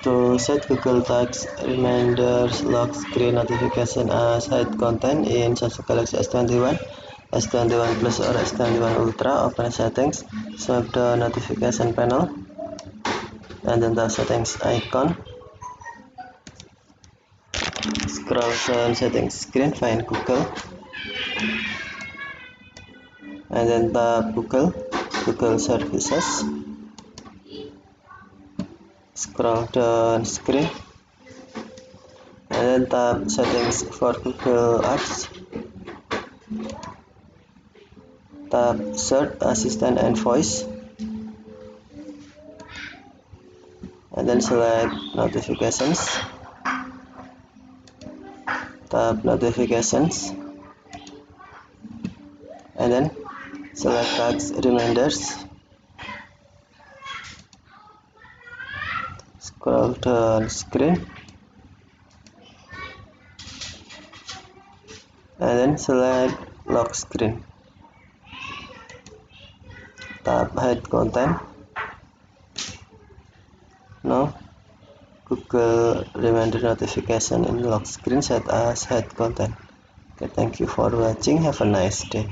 To set Google Tags Reminders Lock Screen Notification as hide content in Samsung Galaxy S21, S21 Plus or S21 Ultra, open Settings, swipe the notification panel, and then the settings icon. Scroll down settings screen, find Google, and then tap Google Services. Scroll down screen, and then tap settings for Google Apps. Tap Search, Assistant, and Voice, and then select Notifications. Tap Notifications, and then select Tags Reminders. Scroll down screen, and then select Lock Screen. Tap Hide Content. Now Google Reminder notification in lock screen set as hide content. Okay, thank you for watching. Have a nice day.